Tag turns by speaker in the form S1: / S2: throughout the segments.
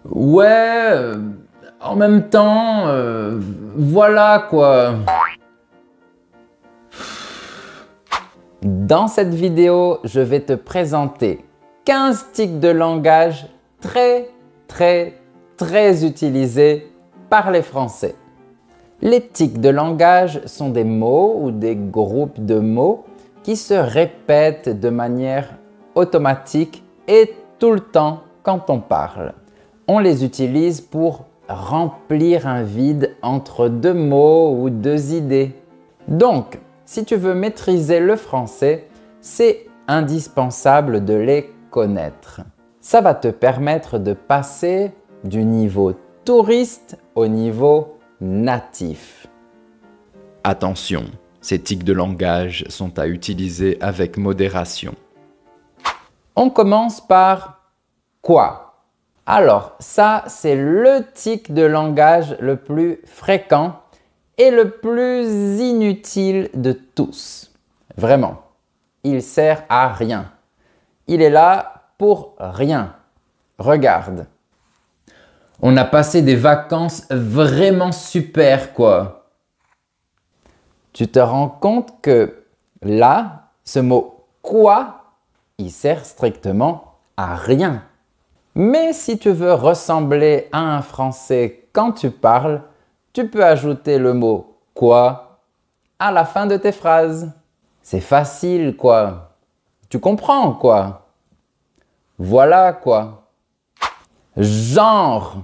S1: Ouais, en même temps, voilà quoi. Dans cette vidéo, je vais te présenter 15 tics de langage très utilisés par les Français. Les tics de langage sont des mots ou des groupes de mots qui se répètent de manière automatique et tout le temps quand on parle. On les utilise pour remplir un vide entre deux mots ou deux idées. Donc, si tu veux maîtriser le français, c'est indispensable de les connaître. Ça va te permettre de passer du niveau touriste au niveau natif.
S2: Attention, ces tics de langage sont à utiliser avec modération.
S1: On commence par quoi? Alors, ça, c'est le tic de langage le plus fréquent et le plus inutile de tous. Vraiment, il sert à rien. Il est là pour rien. Regarde. On a passé des vacances vraiment super, quoi. Tu te rends compte que là, ce mot « quoi » il sert strictement à rien. Mais si tu veux ressembler à un Français quand tu parles, tu peux ajouter le mot « quoi » à la fin de tes phrases. C'est facile, quoi. Tu comprends, quoi. Voilà, quoi. Genre.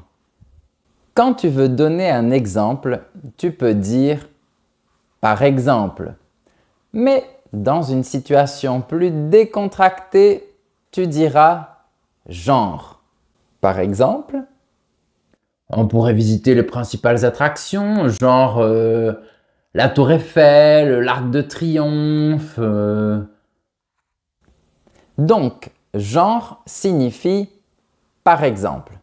S1: Quand tu veux donner un exemple, tu peux dire « par exemple ». Mais dans une situation plus décontractée, tu diras « genre ». Par exemple, on pourrait visiter les principales attractions, genre la Tour Eiffel, l'Arc de Triomphe. Donc, genre signifie par exemple.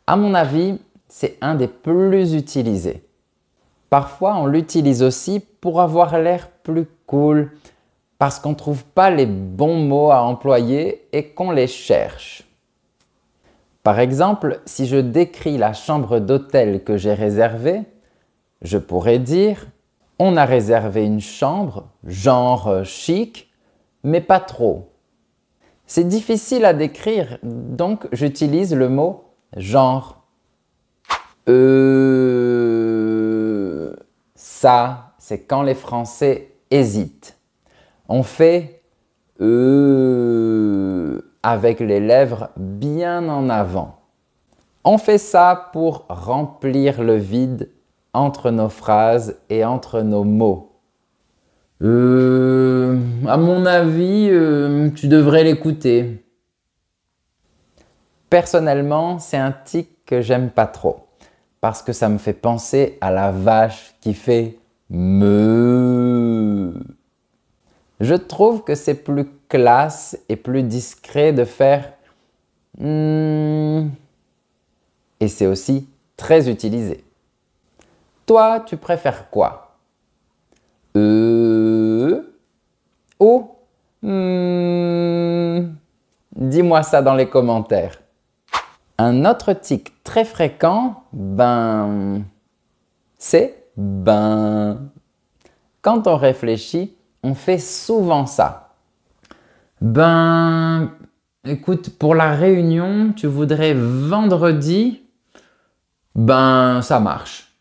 S1: À mon avis, c'est un des plus utilisés. Parfois, on l'utilise aussi pour avoir l'air plus cool, parce qu'on ne trouve pas les bons mots à employer et qu'on les cherche. Par exemple, si je décris la chambre d'hôtel que j'ai réservée, je pourrais dire « On a réservé une chambre, genre chic, mais pas trop ». C'est difficile à décrire, donc j'utilise le mot « genre ». Ça, c'est quand les Français hésitent. On fait avec les lèvres bien en avant. On fait ça pour remplir le vide entre nos phrases et entre nos mots. À mon avis, tu devrais l'écouter. Personnellement, c'est un tic que j'aime pas trop, parce que ça me fait penser à la vache qui fait meuh. Je trouve que c'est plus classe et plus discret de faire et c'est aussi très utilisé. Toi, tu préfères quoi? Ou dis-moi ça dans les commentaires. Un autre tic très fréquent, c'est Quand on réfléchit, on fait souvent ça. Écoute, pour la réunion, tu voudrais vendredi? Ça marche.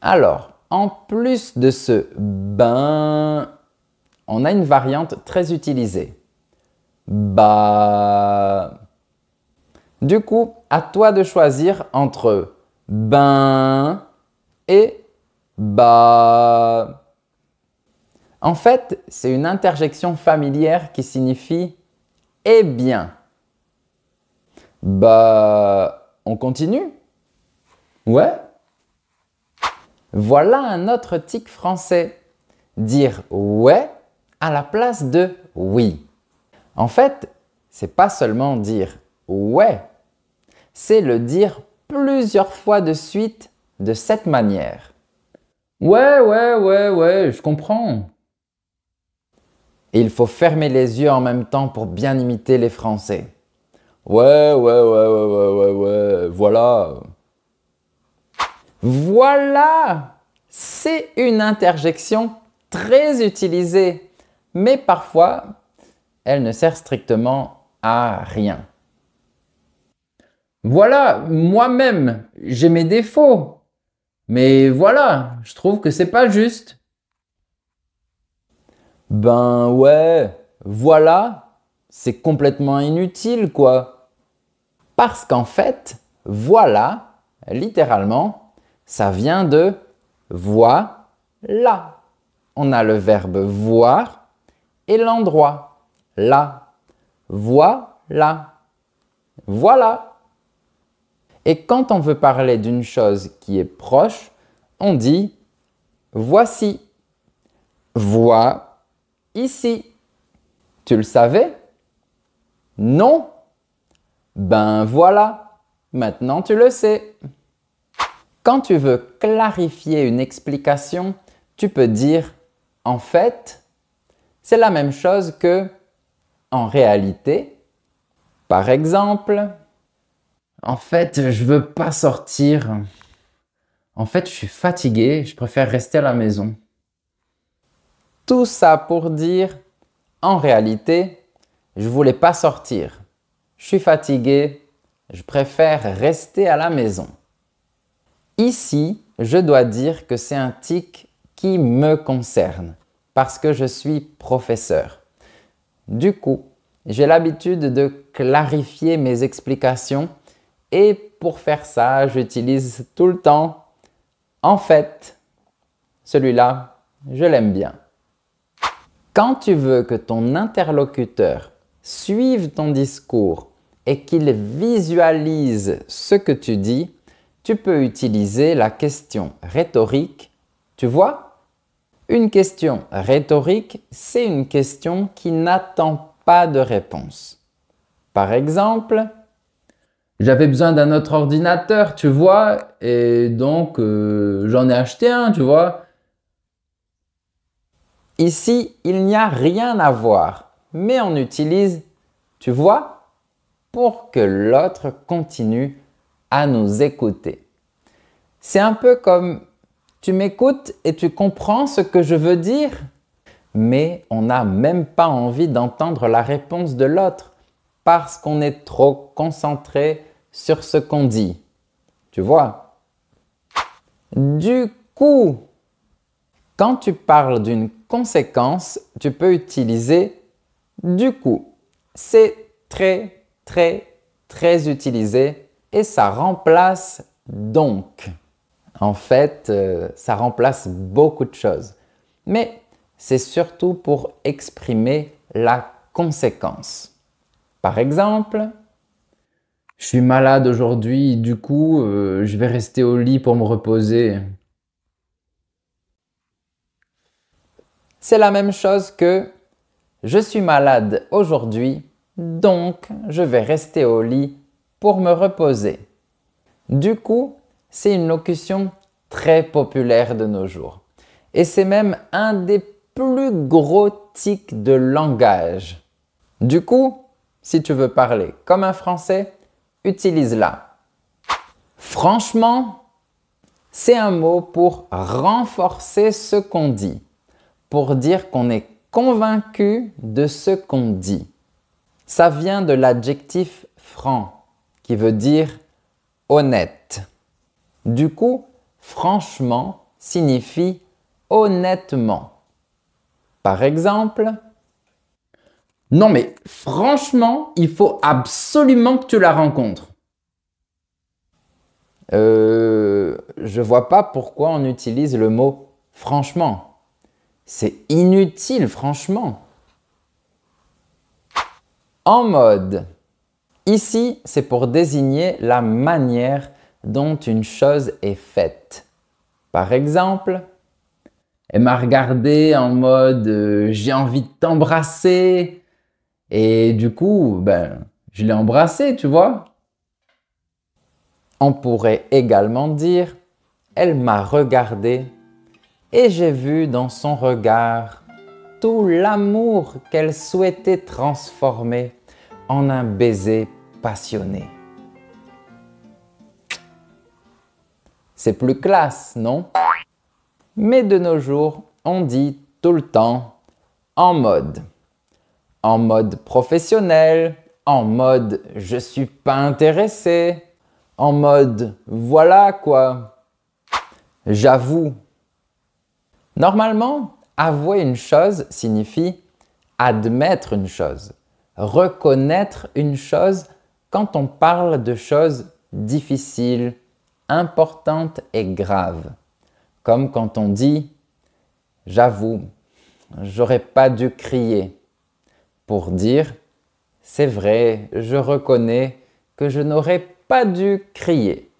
S1: Alors, en plus de ce on a une variante très utilisée. Du coup, à toi de choisir entre et En fait, c'est une interjection familière qui signifie « eh bien ». On continue? Ouais? Voilà un autre tic français. Dire « ouais » à la place de « oui ». En fait, c'est pas seulement dire « ouais », c'est le dire plusieurs fois de suite de cette manière. Ouais, je comprends. Et il faut fermer les yeux en même temps pour bien imiter les Français. Ouais, voilà. Voilà! C'est une interjection très utilisée, mais parfois, elle ne sert strictement à rien. Voilà, moi-même, j'ai mes défauts, mais voilà, je trouve que c'est pas juste. Ben ouais, voilà, c'est complètement inutile, quoi. Parce qu'en fait, voilà, littéralement, ça vient de voilà. On a le verbe voir et l'endroit, là. Voilà. Voilà. Et quand on veut parler d'une chose qui est proche, on dit voici. Vois ici. Tu le savais? Non? Ben voilà, maintenant tu le sais. Quand tu veux clarifier une explication, tu peux dire en fait, c'est la même chose que en réalité. Par exemple, en fait, je veux pas sortir. En fait, je suis fatigué, je préfère rester à la maison. Tout ça pour dire en réalité, je voulais pas sortir. Je suis fatigué, je préfère rester à la maison. Ici, je dois dire que c'est un tic qui me concerne parce que je suis professeur. Du coup, j'ai l'habitude de clarifier mes explications et pour faire ça, j'utilise tout le temps en fait. Celui-là, je l'aime bien. Quand tu veux que ton interlocuteur suive ton discours et qu'il visualise ce que tu dis, tu peux utiliser la question rhétorique. Tu vois? Une question rhétorique, c'est une question qui n'attend pas de réponse. Par exemple, j'avais besoin d'un autre ordinateur, tu vois, et donc j'en ai acheté un, tu vois. Ici, il n'y a rien à voir, mais on utilise, tu vois, pour que l'autre continue à nous écouter. C'est un peu comme tu m'écoutes et tu comprends ce que je veux dire, mais on n'a même pas envie d'entendre la réponse de l'autre parce qu'on est trop concentré sur ce qu'on dit. Tu vois? Du coup, quand tu parles d'une conséquence, tu peux utiliser du coup. C'est très utilisé et ça remplace donc. En fait, ça remplace beaucoup de choses. Mais c'est surtout pour exprimer la conséquence. Par exemple, je suis malade aujourd'hui, du coup, je vais rester au lit pour me reposer. C'est la même chose que je suis malade aujourd'hui, donc je vais rester au lit pour me reposer. Du coup, c'est une locution très populaire de nos jours. Et c'est même un des plus gros tics de langage. Du coup, si tu veux parler comme un Français, utilise-la. Franchement, c'est un mot pour renforcer ce qu'on dit, pour dire qu'on est convaincu de ce qu'on dit. Ça vient de l'adjectif franc, qui veut dire honnête. Du coup, franchement signifie honnêtement. Par exemple, non mais franchement, il faut absolument que tu la rencontres. Je vois pas pourquoi on utilise le mot franchement. C'est inutile, franchement. En mode. Ici, c'est pour désigner la manière dont une chose est faite. Par exemple, elle m'a regardé en mode j'ai envie de t'embrasser et du coup, je l'ai embrassé, tu vois. On pourrait également dire elle m'a regardé et j'ai vu dans son regard tout l'amour qu'elle souhaitait transformer en un baiser passionné. C'est plus classe, non? Mais de nos jours, on dit tout le temps en mode. En mode professionnel, en mode je suis pas intéressé, en mode voilà quoi. J'avoue. Normalement, avouer une chose signifie admettre une chose, reconnaître une chose quand on parle de choses difficiles, importantes et graves. Comme quand on dit « j'avoue, j'aurais pas dû crier » pour dire « c'est vrai, je reconnais que je n'aurais pas dû crier ».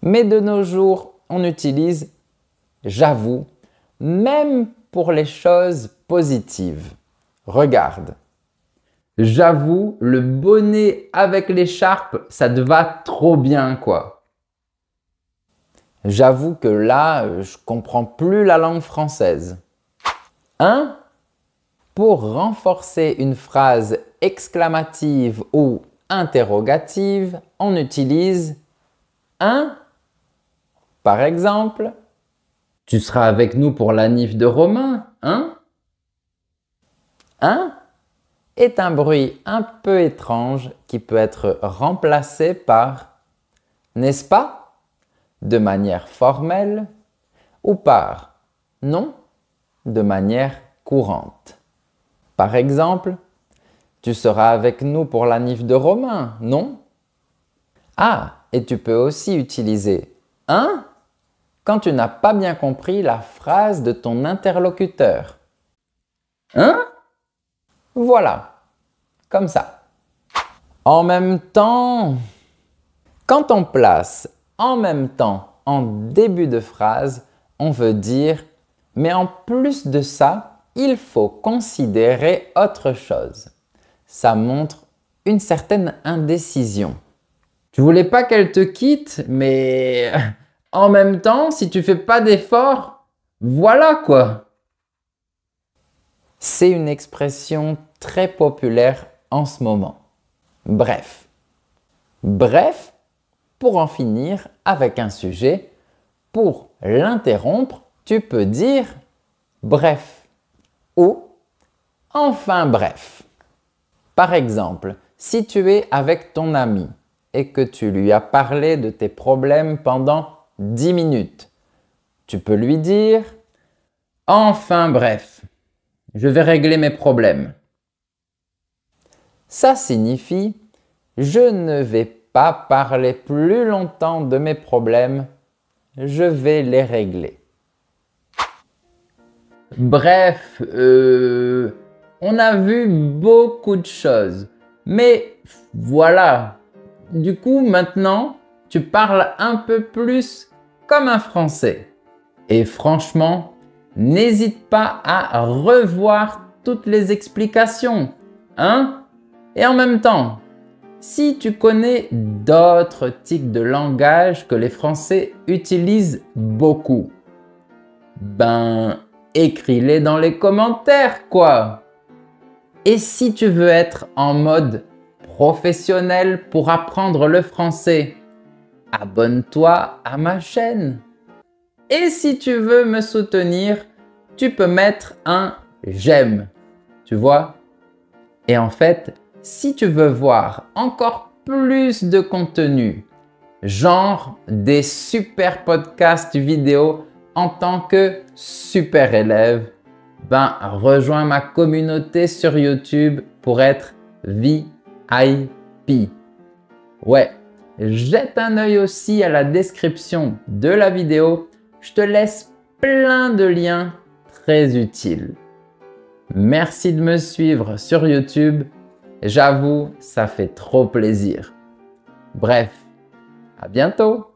S1: Mais de nos jours, on utilise « j'avoue » même pour les choses positives. Regarde. J'avoue, le bonnet avec l'écharpe, ça te va trop bien, quoi. J'avoue que là, je comprends plus la langue française. Hein? Pour renforcer une phrase exclamative ou interrogative, on utilise un. Par exemple, tu seras avec nous pour la nif de Romain, hein? Un est un bruit un peu étrange qui peut être remplacé par n'est-ce pas? De manière formelle ou par non de manière courante. Par exemple, tu seras avec nous pour la nif de Romain, non? Ah, et tu peux aussi utiliser un quand tu n'as pas bien compris la phrase de ton interlocuteur. Hein? Voilà, comme ça. En même temps, quand on place en même temps en début de phrase, on veut dire mais en plus de ça, il faut considérer autre chose. Ça montre une certaine indécision. Tu voulais pas qu'elle te quitte, mais en même temps, si tu fais pas d'effort, voilà quoi. C'est une expression très populaire en ce moment. Bref. Bref, pour en finir avec un sujet, pour l'interrompre, tu peux dire bref ou enfin bref. Par exemple, si tu es avec ton ami et que tu lui as parlé de tes problèmes pendant 10 minutes, tu peux lui dire enfin bref. Je vais régler mes problèmes. Ça signifie je ne vais pas parler plus longtemps de mes problèmes, je vais les régler. Bref, on a vu beaucoup de choses, mais voilà. Du coup, maintenant, tu parles un peu plus comme un Français. Et franchement, n'hésite pas à revoir toutes les explications, hein? Et en même temps, si tu connais d'autres tics de langage que les Français utilisent beaucoup, ben, écris-les dans les commentaires, quoi! Et si tu veux être en mode professionnel pour apprendre le français, abonne-toi à ma chaîne. Et si tu veux me soutenir, tu peux mettre un j'aime, tu vois? Et en fait, si tu veux voir encore plus de contenu, genre des super podcasts vidéo en tant que super élève, ben rejoins ma communauté sur YouTube pour être VIP. Ouais, jette un œil aussi à la description de la vidéo. Je te laisse plein de liens très utiles. Merci de me suivre sur YouTube. J'avoue, ça fait trop plaisir. Bref, à bientôt!